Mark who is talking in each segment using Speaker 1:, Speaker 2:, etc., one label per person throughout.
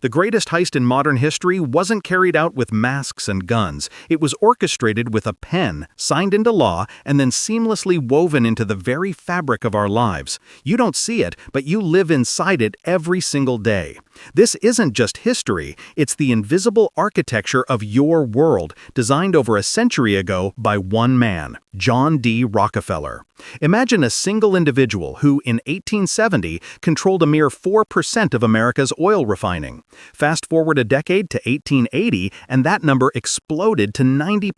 Speaker 1: The greatest heist in modern history wasn't carried out with masks and guns. It was orchestrated with a pen, signed into law, and then seamlessly woven into the very fabric of our lives. You don't see it, but you live inside it every single day. This isn't just history, it's the invisible architecture of your world, designed over a century ago by one man, John D. Rockefeller. Imagine a single individual who, in 1870, controlled a mere 4% of America's oil refining. Fast forward a decade to 1880, and that number exploded to 90%.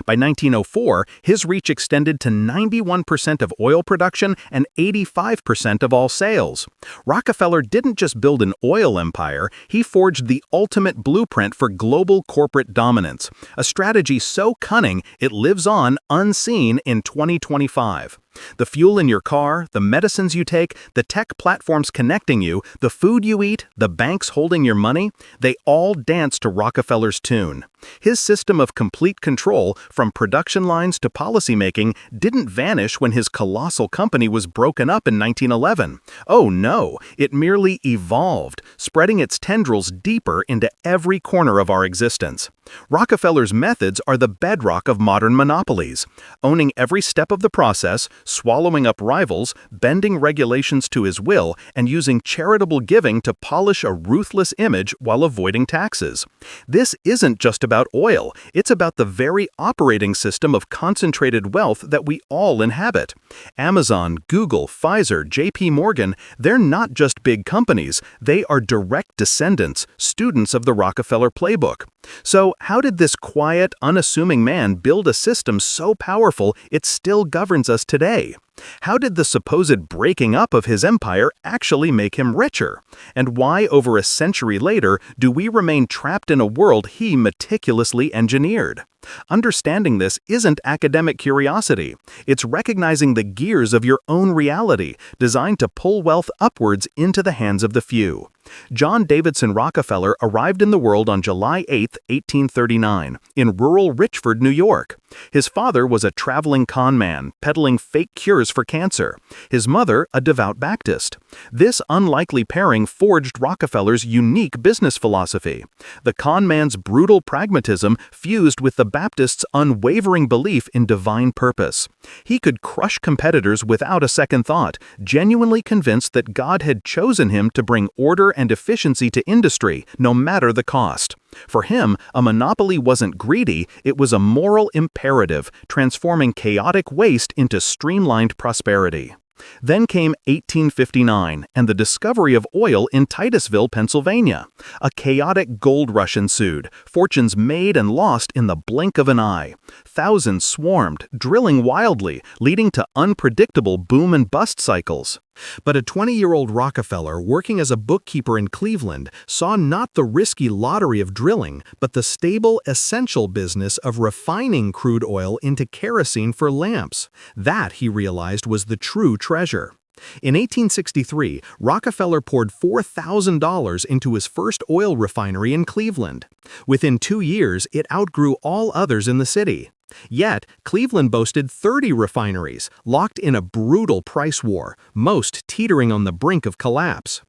Speaker 1: By 1904, his reach extended to 91% of oil production and 85% of all sales. Rockefeller didn't just build an oil empire, he forged the ultimate blueprint for global corporate dominance, a strategy so cunning it lives on unseen in 2025. The fuel in your car, the medicines you take, the tech platforms connecting you, the food you eat, the banks holding your money, they all dance to Rockefeller's tune. His system of complete control, from production lines to policymaking, didn't vanish when his colossal company was broken up in 1911. Oh no, it merely evolved, spreading its tendrils deeper into every corner of our existence. Rockefeller's methods are the bedrock of modern monopolies. Owning every step of the process, swallowing up rivals, bending regulations to his will, and using charitable giving to polish a ruthless image while avoiding taxes. This isn't just about oil, it's about the very operating system of concentrated wealth that we all inhabit. Amazon, Google, Pfizer, JP Morgan, they're not just big companies, they are direct descendants, students of the Rockefeller playbook. So, how did this quiet, unassuming man build a system so powerful it still governs us today? How did the supposed breaking up of his empire actually make him richer? And why, over a century later, do we remain trapped in a world he meticulously engineered? Understanding this isn't academic curiosity. It's recognizing the gears of your own reality, designed to pull wealth upwards into the hands of the few. John Davidson Rockefeller arrived in the world on July 8, 1839, in rural Richford, New York. His father was a traveling con man, peddling fake cures for cancer. His mother, a devout Baptist. This unlikely pairing forged Rockefeller's unique business philosophy. The con man's brutal pragmatism fused with the Baptist's unwavering belief in divine purpose. He could crush competitors without a second thought, genuinely convinced that God had chosen him to bring order and efficiency to industry, no matter the cost. For him, a monopoly wasn't greedy, it was a moral imperative, transforming chaotic waste into streamlined prosperity. Then came 1859 and the discovery of oil in Titusville, Pennsylvania. A chaotic gold rush ensued, fortunes made and lost in the blink of an eye. Thousands swarmed, drilling wildly, leading to unpredictable boom and bust cycles. But a 20-year-old Rockefeller working as a bookkeeper in Cleveland saw not the risky lottery of drilling, but the stable, essential business of refining crude oil into kerosene for lamps. That, he realized, was the true treasure. In 1863, Rockefeller poured $4,000 into his first oil refinery in Cleveland. Within 2 years, it outgrew all others in the city. Yet, Cleveland boasted 30 refineries, locked in a brutal price war, most teetering on the brink of collapse.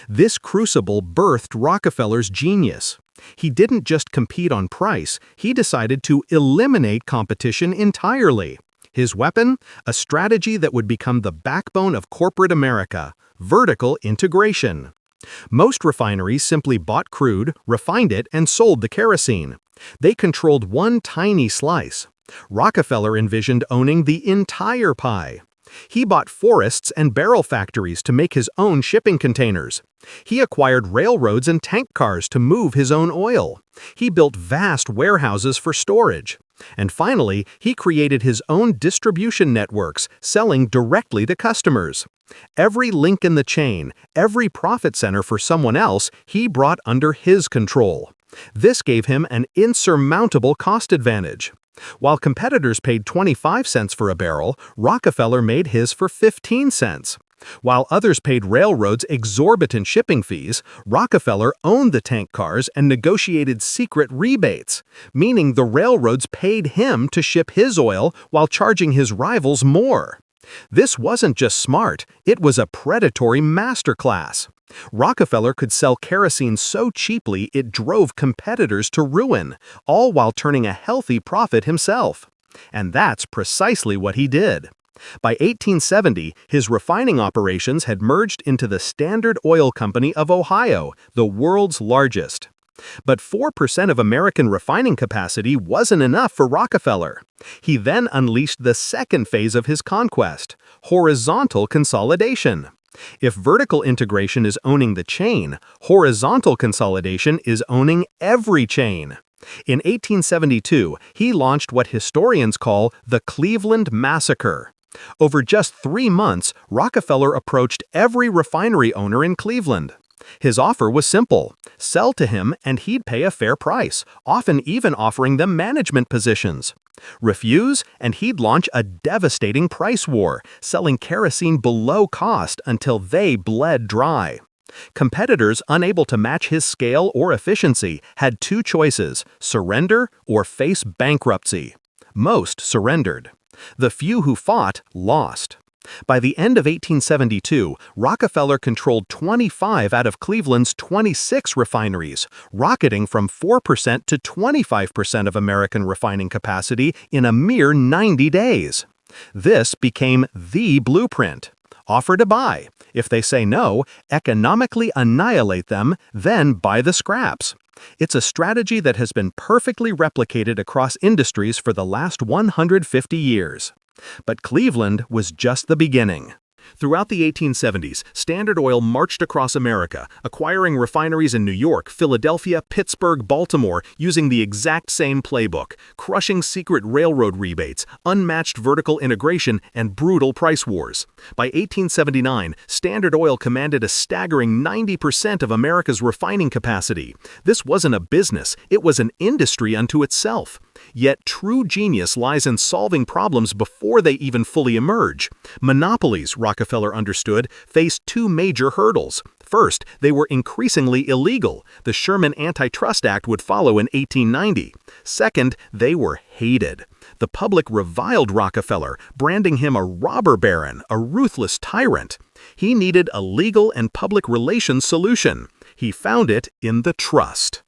Speaker 1: This crucible birthed Rockefeller's genius. He didn't just compete on price, he decided to eliminate competition entirely. His weapon? A strategy that would become the backbone of corporate America: vertical integration. Most refineries simply bought crude, refined it, and sold the kerosene. They controlled one tiny slice. Rockefeller envisioned owning the entire pie. He bought forests and barrel factories to make his own shipping containers. He acquired railroads and tank cars to move his own oil. He built vast warehouses for storage. And finally, he created his own distribution networks, selling directly to customers. Every link in the chain, every profit center for someone else, he brought under his control. This gave him an insurmountable cost advantage. While competitors paid 25 cents for a barrel, Rockefeller made his for 15 cents. While others paid railroads exorbitant shipping fees, Rockefeller owned the tank cars and negotiated secret rebates, meaning the railroads paid him to ship his oil while charging his rivals more. This wasn't just smart, it was a predatory masterclass. Rockefeller could sell kerosene so cheaply it drove competitors to ruin, all while turning a healthy profit himself. And that's precisely what he did. By 1870, his refining operations had merged into the Standard Oil Company of Ohio, the world's largest. But 4% of American refining capacity wasn't enough for Rockefeller. He then unleashed the second phase of his conquest, horizontal consolidation. If vertical integration is owning the chain, horizontal consolidation is owning every chain. In 1872, he launched what historians call the Cleveland Massacre. Over just 3 months, Rockefeller approached every refinery owner in Cleveland. His offer was simple: sell to him and he'd pay a fair price, often even offering them management positions. Refuse, and he'd launch a devastating price war, selling kerosene below cost until they bled dry. Competitors unable to match his scale or efficiency had 2 choices: surrender or face bankruptcy. Most surrendered. The few who fought lost. By the end of 1872, Rockefeller controlled 25 out of Cleveland's 26 refineries, rocketing from 4% to 25% of American refining capacity in a mere 90 days. This became the blueprint. Offer to buy. If they say no, economically annihilate them, then buy the scraps. It's a strategy that has been perfectly replicated across industries for the last 150 years. But Cleveland was just the beginning. Throughout the 1870s, Standard Oil marched across America, acquiring refineries in New York, Philadelphia, Pittsburgh, Baltimore, using the exact same playbook, crushing secret railroad rebates, unmatched vertical integration, and brutal price wars. By 1879, Standard Oil commanded a staggering 90% of America's refining capacity. This wasn't a business, it was an industry unto itself. Yet true genius lies in solving problems before they even fully emerge. Monopolies, Rockefeller understood, faced 2 major hurdles. First, they were increasingly illegal. The Sherman Antitrust Act would follow in 1890. Second, they were hated. The public reviled Rockefeller, branding him a robber baron, a ruthless tyrant. He needed a legal and public relations solution. He found it in the trust.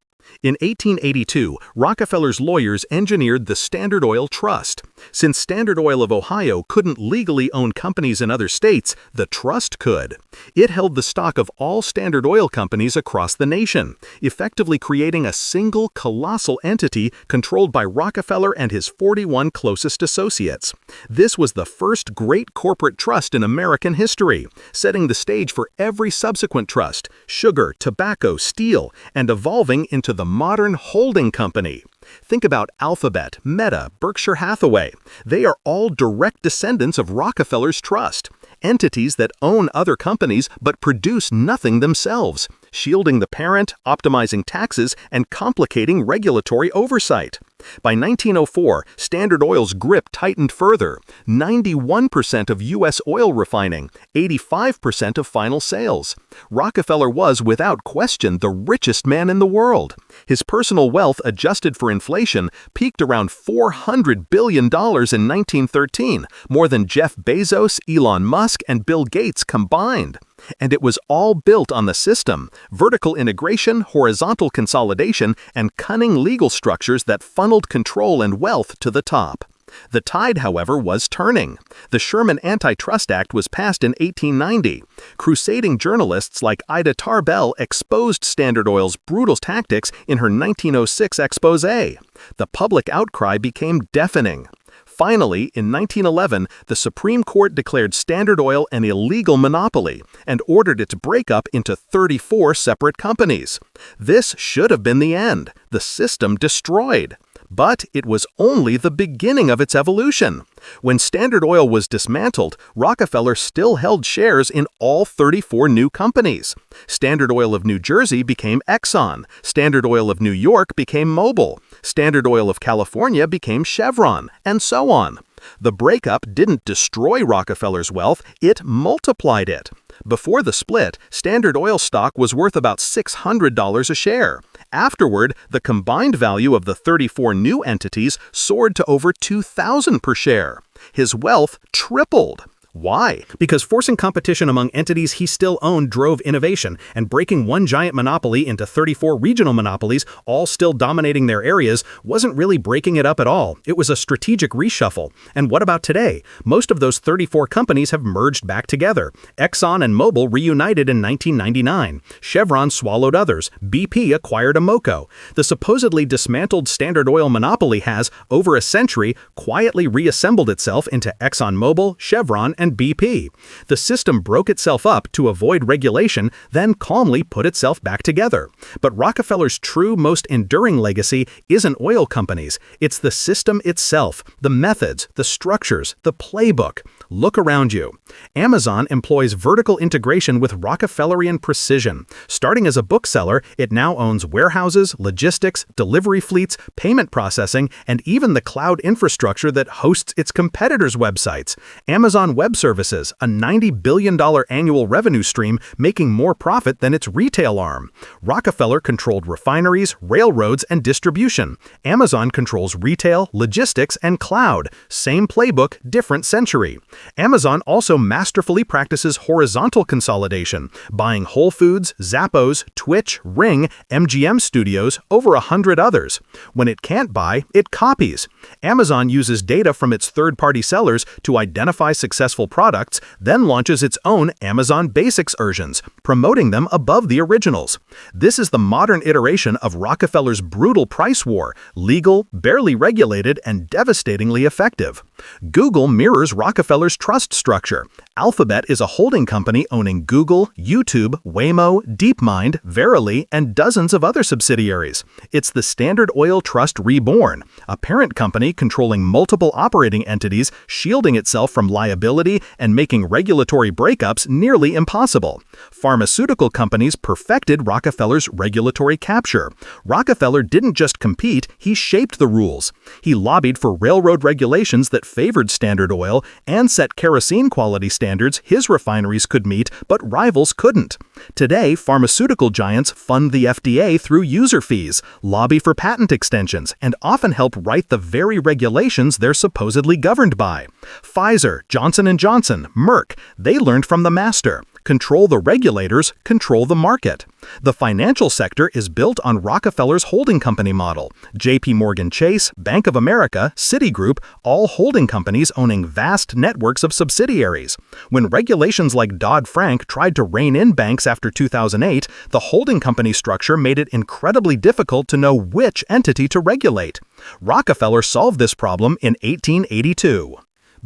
Speaker 1: In 1882, Rockefeller's lawyers engineered the Standard Oil Trust. Since Standard Oil of Ohio couldn't legally own companies in other states, the trust could. It held the stock of all Standard Oil companies across the nation, effectively creating a single colossal entity controlled by Rockefeller and his 41 closest associates. This was the first great corporate trust in American history, setting the stage for every subsequent trust: sugar, tobacco, steel, and evolving into the modern holding company. Think about Alphabet, Meta, Berkshire Hathaway. They are all direct descendants of Rockefeller's trust. Entities that own other companies but produce nothing themselves, shielding the parent, optimizing taxes, and complicating regulatory oversight. By 1904, Standard Oil's grip tightened further. 91% of U.S. oil refining, 85% of final sales. Rockefeller was, without question, the richest man in the world. His personal wealth, adjusted for inflation, peaked around $400 billion in 1913, more than Jeff Bezos, Elon Musk, and Bill Gates combined. And it was all built on the system: vertical integration, horizontal consolidation, and cunning legal structures that funneled control and wealth to the top. The tide, however, was turning. The Sherman Antitrust Act was passed in 1890. Crusading journalists like Ida Tarbell exposed Standard Oil's brutal tactics in her 1906 exposé. The public outcry became deafening. Finally, in 1911, the Supreme Court declared Standard Oil an illegal monopoly and ordered it to break up into 34 separate companies. This should have been the end, the system destroyed. But it was only the beginning of its evolution. When Standard Oil was dismantled, Rockefeller still held shares in all 34 new companies. Standard Oil of New Jersey became Exxon. Standard Oil of New York became Mobil. Standard Oil of California became Chevron, and so on. The breakup didn't destroy Rockefeller's wealth, it multiplied it. Before the split, Standard Oil stock was worth about $600 a share. Afterward, the combined value of the 34 new entities soared to over $2,000 per share. His wealth tripled. Why? Because forcing competition among entities he still owned drove innovation, and breaking one giant monopoly into 34 regional monopolies, all still dominating their areas, wasn't really breaking it up at all. It was a strategic reshuffle. And what about today? Most of those 34 companies have merged back together. Exxon and Mobil reunited in 1999. Chevron swallowed others. BP acquired Amoco. The supposedly dismantled Standard Oil monopoly has, over a century, quietly reassembled itself into ExxonMobil, Chevron, and BP. The system broke itself up to avoid regulation, then calmly put itself back together. But Rockefeller's true, most enduring legacy isn't oil companies. It's the system itself, the methods, the structures, the playbook. Look around you. Amazon employs vertical integration with Rockefellerian precision. Starting as a bookseller, it now owns warehouses, logistics, delivery fleets, payment processing, and even the cloud infrastructure that hosts its competitors' websites. Amazon Web Services, a $90 billion annual revenue stream, making more profit than its retail arm. Rockefeller controlled refineries, railroads, and distribution. Amazon controls retail, logistics, and cloud. Same playbook, different century. Amazon also masterfully practices horizontal consolidation, buying Whole Foods, Zappos, Twitch, Ring, MGM Studios, over 100 others. When it can't buy, it copies. Amazon uses data from its third-party sellers to identify successful products, then launches its own Amazon Basics versions, promoting them above the originals. This is the modern iteration of Rockefeller's brutal price war, legal, barely regulated, and devastatingly effective. Google mirrors Rockefeller's trust structure. Alphabet is a holding company owning Google, YouTube, Waymo, DeepMind, Verily, and dozens of other subsidiaries. It's the Standard Oil Trust reborn, a parent company controlling multiple operating entities, shielding itself from liability and making regulatory breakups nearly impossible. Pharmaceutical companies perfected Rockefeller's regulatory capture. Rockefeller didn't just compete, he shaped the rules. He lobbied for railroad regulations that favored Standard Oil and set kerosene quality standards his refineries could meet, but rivals couldn't. Today, pharmaceutical giants fund the FDA through user fees, lobby for patent extensions, and often help write the very regulations they're supposedly governed by. Pfizer, Johnson & Johnson, Merck, they learned from the master. Control the regulators, control the market. The financial sector is built on Rockefeller's holding company model. J.P. Morgan Chase, Bank of America, Citigroup, all holding companies owning vast networks of subsidiaries. When regulations like Dodd-Frank tried to rein in banks after 2008, the holding company structure made it incredibly difficult to know which entity to regulate. Rockefeller solved this problem in 1882.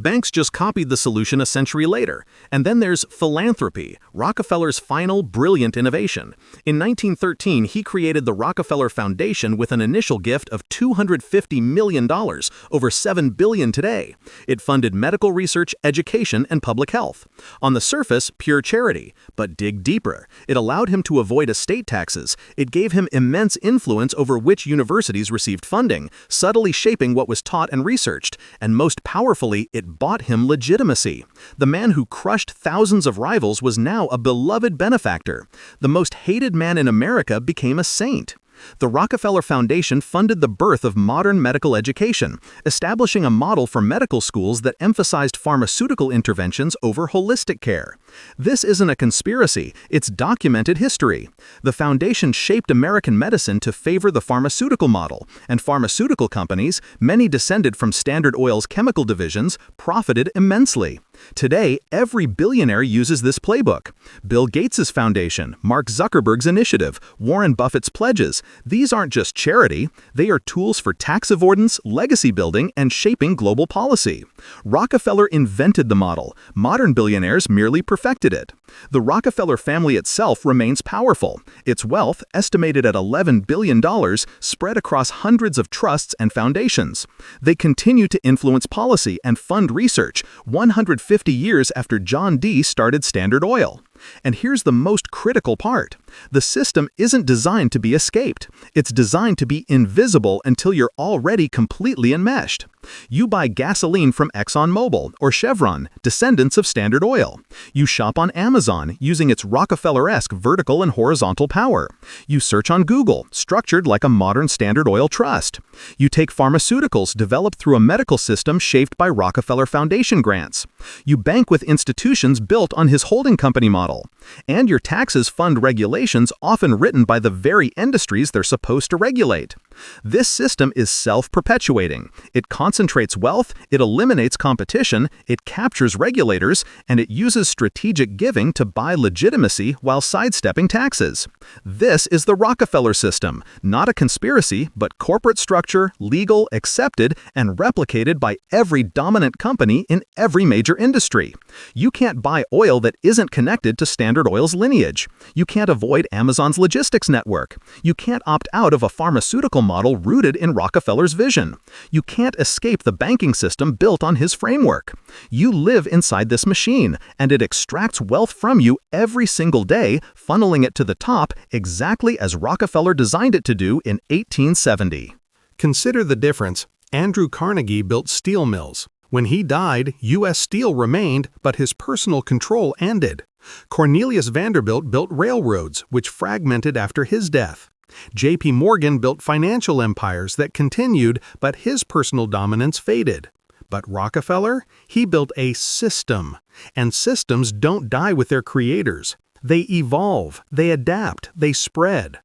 Speaker 1: Banks just copied the solution a century later. And then there's philanthropy, Rockefeller's final brilliant innovation. In 1913, he created the Rockefeller Foundation with an initial gift of $250 million, over $7 billion today. It funded medical research, education, and public health. On the surface, pure charity. But dig deeper. It allowed him to avoid estate taxes. It gave him immense influence over which universities received funding, subtly shaping what was taught and researched. And most powerfully, it bought him legitimacy. The man who crushed thousands of rivals was now a beloved benefactor. The most hated man in America became a saint. The Rockefeller Foundation funded the birth of modern medical education, establishing a model for medical schools that emphasized pharmaceutical interventions over holistic care. This isn't a conspiracy, it's documented history. The foundation shaped American medicine to favor the pharmaceutical model, and pharmaceutical companies, many descended from Standard Oil's chemical divisions, profited immensely. Today, every billionaire uses this playbook. Bill Gates' foundation, Mark Zuckerberg's initiative, Warren Buffett's pledges. These aren't just charity, they are tools for tax avoidance, legacy building, and shaping global policy. Rockefeller invented the model. Modern billionaires merely perfected it. The Rockefeller family itself remains powerful. Its wealth, estimated at $11 billion, spread across hundreds of trusts and foundations. They continue to influence policy and fund research 150 years after John D. started Standard Oil. And here's the most critical part. The system isn't designed to be escaped. It's designed to be invisible until you're already completely enmeshed. You buy gasoline from ExxonMobil or Chevron, descendants of Standard Oil. You shop on Amazon using its Rockefeller-esque vertical and horizontal power. You search on Google, structured like a modern Standard Oil trust. You take pharmaceuticals developed through a medical system shaped by Rockefeller Foundation grants. You bank with institutions built on his holding company model. And your taxes fund regulations often written by the very industries they're supposed to regulate. This system is self-perpetuating. It concentrates wealth, it eliminates competition, it captures regulators, and it uses strategic giving to buy legitimacy while sidestepping taxes. This is the Rockefeller system, not a conspiracy, but corporate structure, legal, accepted, and replicated by every dominant company in every major industry. You can't buy oil that isn't connected to Standard Oil's lineage. You can't avoid Amazon's logistics network. You can't opt out of a pharmaceutical model rooted in Rockefeller's vision. You can't escape the banking system built on his framework. You live inside this machine, and it extracts wealth from you every single day, funneling it to the top exactly as Rockefeller designed it to do in 1870.
Speaker 2: Consider the difference. Andrew Carnegie built steel mills. When he died, U.S. Steel remained, but his personal control ended. Cornelius Vanderbilt built railroads, which fragmented after his death. J.P. Morgan built financial empires that continued, but his personal dominance faded. But Rockefeller? He built a system. And systems don't die with their creators. They evolve, they adapt, they spread.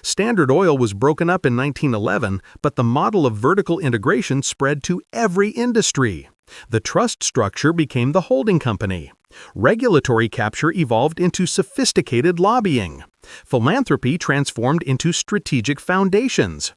Speaker 2: Standard Oil was broken up in 1911, but the model of vertical integration spread to every industry. The trust structure became the holding company. Regulatory capture evolved into sophisticated lobbying. Philanthropy transformed into strategic foundations.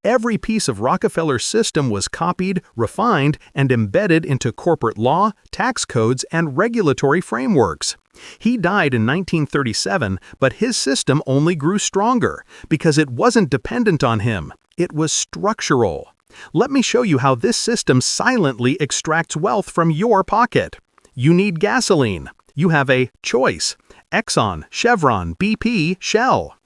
Speaker 2: Every piece of Rockefeller's system was copied, refined, and embedded into corporate law, tax codes, and regulatory frameworks. He died in 1937, but his system only grew stronger because it wasn't dependent on him. It was structural. Let me show you how this system silently extracts wealth from your pocket. You need gasoline. You have a choice. Exxon, Chevron, BP, Shell.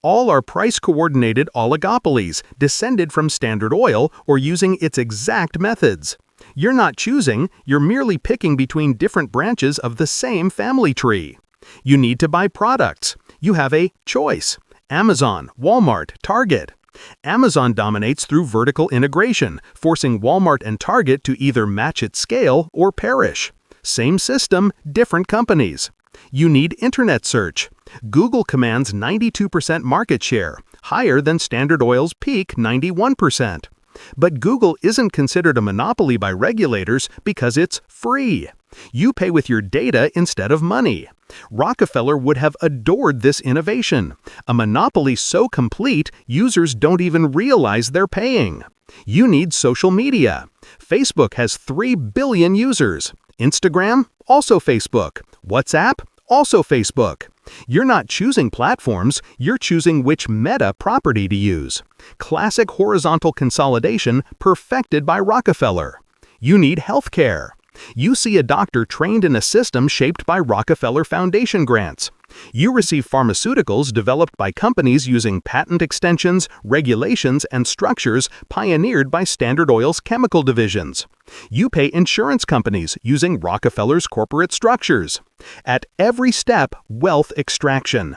Speaker 2: All are price-coordinated oligopolies descended from Standard Oil or using its exact methods. You're not choosing, you're merely picking between different branches of the same family tree. You need to buy products. You have a choice. Amazon, Walmart, Target. Amazon dominates through vertical integration, forcing Walmart and Target to either match its scale or perish. Same system, different companies. You need internet search. Google commands 92% market share, higher than Standard Oil's peak 91%. But Google isn't considered a monopoly by regulators because it's free. You pay with your data instead of money. Rockefeller would have adored this innovation. A monopoly so complete, users don't even realize they're paying. You need social media. Facebook has 3 billion users. Instagram? Also Facebook. WhatsApp? Also Facebook. You're not choosing platforms, you're choosing which meta property to use. Classic horizontal consolidation perfected by Rockefeller. You need healthcare. You see a doctor trained in a system shaped by Rockefeller Foundation grants. You receive pharmaceuticals developed by companies using patent extensions, regulations, and structures pioneered by Standard Oil's chemical divisions. You pay insurance companies using Rockefeller's corporate structures. At every step, wealth extraction.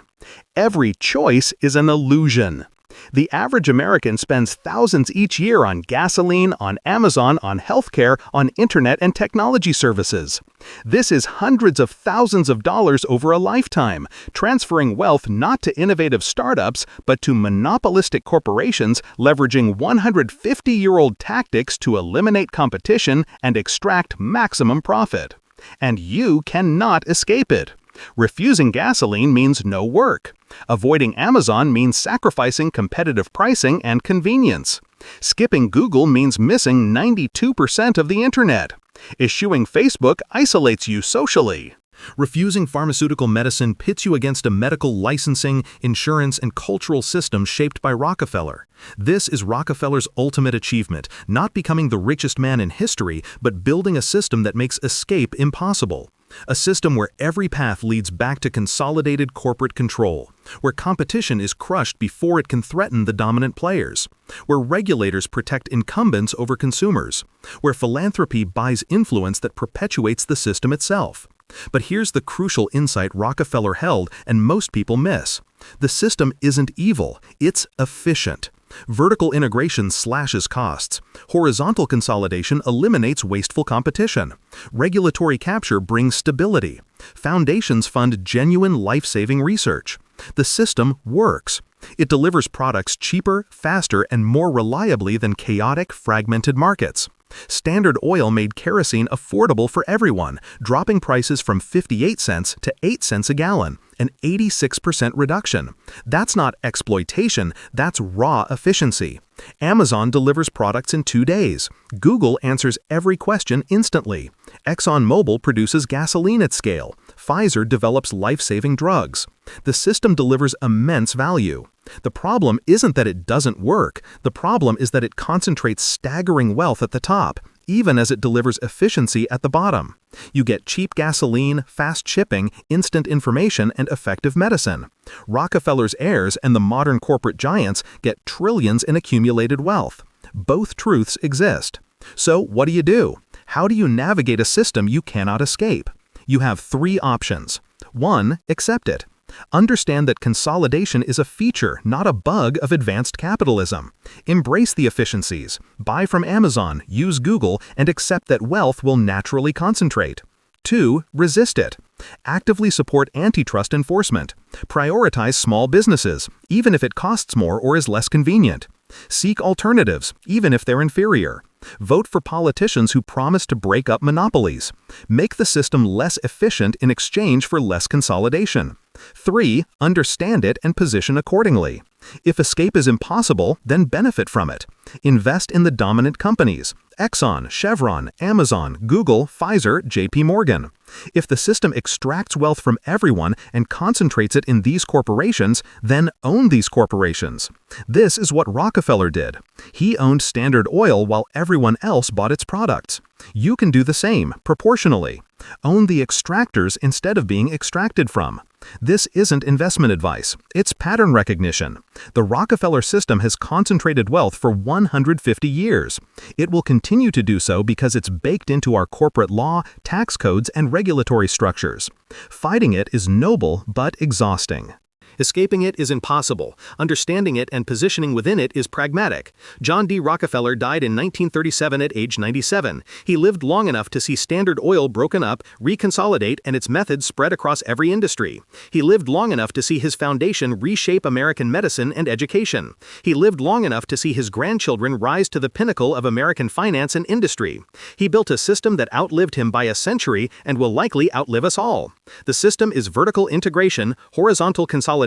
Speaker 2: Every choice is an illusion. The average American spends thousands each year on gasoline, on Amazon, on healthcare, on internet and technology services. This is hundreds of thousands of dollars over a lifetime, transferring wealth not to innovative startups, but to monopolistic corporations leveraging 150-year-old tactics to eliminate competition and extract maximum profit. And you cannot escape it. Refusing gasoline means no work. Avoiding Amazon means sacrificing competitive pricing and convenience. Skipping Google means missing 92% of the internet. Eschewing Facebook isolates you socially. Refusing pharmaceutical medicine pits you against a medical licensing, insurance, and cultural system shaped by Rockefeller. This is Rockefeller's ultimate achievement, not becoming the richest man in history, but building a system that makes escape impossible.
Speaker 1: A system where every path leads back to consolidated corporate control, where competition is crushed before it can threaten the dominant players, where regulators protect incumbents over consumers, where philanthropy buys influence that perpetuates the system itself. But here's the crucial insight Rockefeller held and most people miss. The system isn't evil, it's efficient. Vertical integration slashes costs. Horizontal consolidation eliminates wasteful competition. Regulatory capture brings stability. Foundations fund genuine life-saving research. The system works. It delivers products cheaper, faster, and more reliably than chaotic, fragmented markets. Standard Oil made kerosene affordable for everyone, dropping prices from 58 cents to 8 cents a gallon, an 86% reduction. That's not exploitation, that's raw efficiency. Amazon delivers products in 2 days. Google answers every question instantly. ExxonMobil produces gasoline at scale. Pfizer develops life-saving drugs. The system delivers immense value. The problem isn't that it doesn't work. The problem is that it concentrates staggering wealth at the top, even as it delivers efficiency at the bottom. You get cheap gasoline, fast shipping, instant information, and effective medicine. Rockefeller's heirs and the modern corporate giants get trillions in accumulated wealth. Both truths exist. So what do? How do you navigate a system you cannot escape? You have 3 options. 1. Accept it. Understand that consolidation is a feature, not a bug of advanced capitalism. Embrace the efficiencies. Buy from Amazon, use Google, and accept that wealth will naturally concentrate. 2. Resist it. Actively support antitrust enforcement. Prioritize small businesses, even if it costs more or is less convenient. Seek alternatives, even if they're inferior. Vote for politicians who promise to break up monopolies. Make the system less efficient in exchange for less consolidation. 3. Understand it and position accordingly. If escape is impossible, then benefit from it. Invest in the dominant companies: Exxon, Chevron, Amazon, Google, Pfizer, JP Morgan. If the system extracts wealth from everyone and concentrates it in these corporations, then own these corporations. This is what Rockefeller did. He owned Standard Oil while everyone else bought its products. You can do the same, proportionally. Own the extractors instead of being extracted from. This isn't investment advice, it's pattern recognition. The Rockefeller system has concentrated wealth for 150 years. It will continue to do so because it's baked into our corporate law, tax codes, and regulatory structures. Fighting it is noble but exhausting. Escaping it is impossible. Understanding it and positioning within it is pragmatic. John D. Rockefeller died in 1937 at age 97. He lived long enough to see Standard Oil broken up, reconsolidate, and its methods spread across every industry. He lived long enough to see his foundation reshape American medicine and education. He lived long enough to see his grandchildren rise to the pinnacle of American finance and industry. He built a system that outlived him by a century and will likely outlive us all. The system is vertical integration, horizontal consolidation,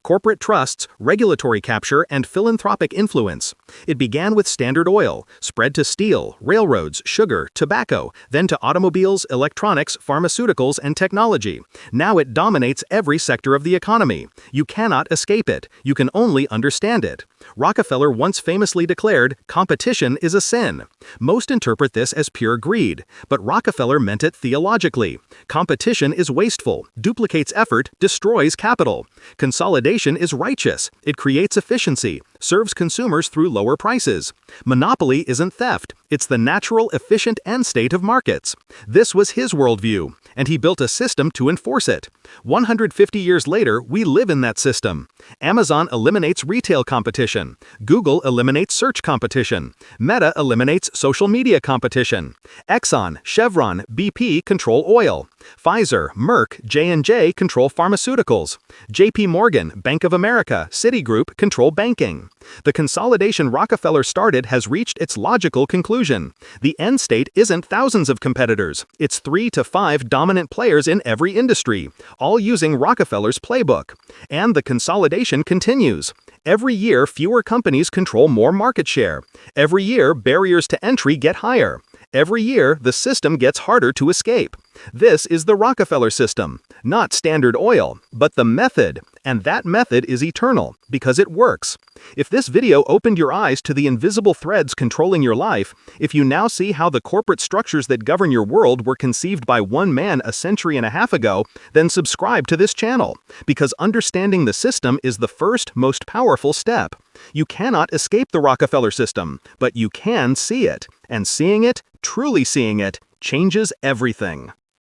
Speaker 1: corporate trusts, regulatory capture, and philanthropic influence. It began with Standard Oil, spread to steel, railroads, sugar, tobacco, then to automobiles, electronics, pharmaceuticals, and technology. Now it dominates every sector of the economy. You cannot escape it. You can only understand it. Rockefeller once famously declared, "Competition is a sin." Most interpret this as pure greed, but Rockefeller meant it theologically. Competition is wasteful, duplicates effort, destroys capital. Consolidation is righteous. It creates efficiency, serves consumers through lower prices. Monopoly isn't theft. It's the natural, efficient end state of markets. This was his worldview, and he built a system to enforce it. 150 years later, we live in that system. Amazon eliminates retail competition. Google eliminates search competition. Meta eliminates social media competition. Exxon, Chevron, BP control oil. Pfizer, Merck, J&J control pharmaceuticals. JP Morgan, Bank of America, Citigroup control banking. The consolidation Rockefeller started has reached its logical conclusion. The end state isn't thousands of competitors. It's 3 to 5 dominant players in every industry, all using Rockefeller's playbook. And the consolidation continues. Every year, fewer companies control more market share. Every year, barriers to entry get higher. Every year, the system gets harder to escape. This is the Rockefeller system, not Standard Oil, but the method, And that method is eternal, because it works. If this video opened your eyes to the invisible threads controlling your life, if you now see how the corporate structures that govern your world were conceived by one man a century and a half ago, then subscribe to this channel, because understanding the system is the first, most powerful step. You cannot escape the Rockefeller system, but you can see it. And seeing it, truly seeing it, changes everything.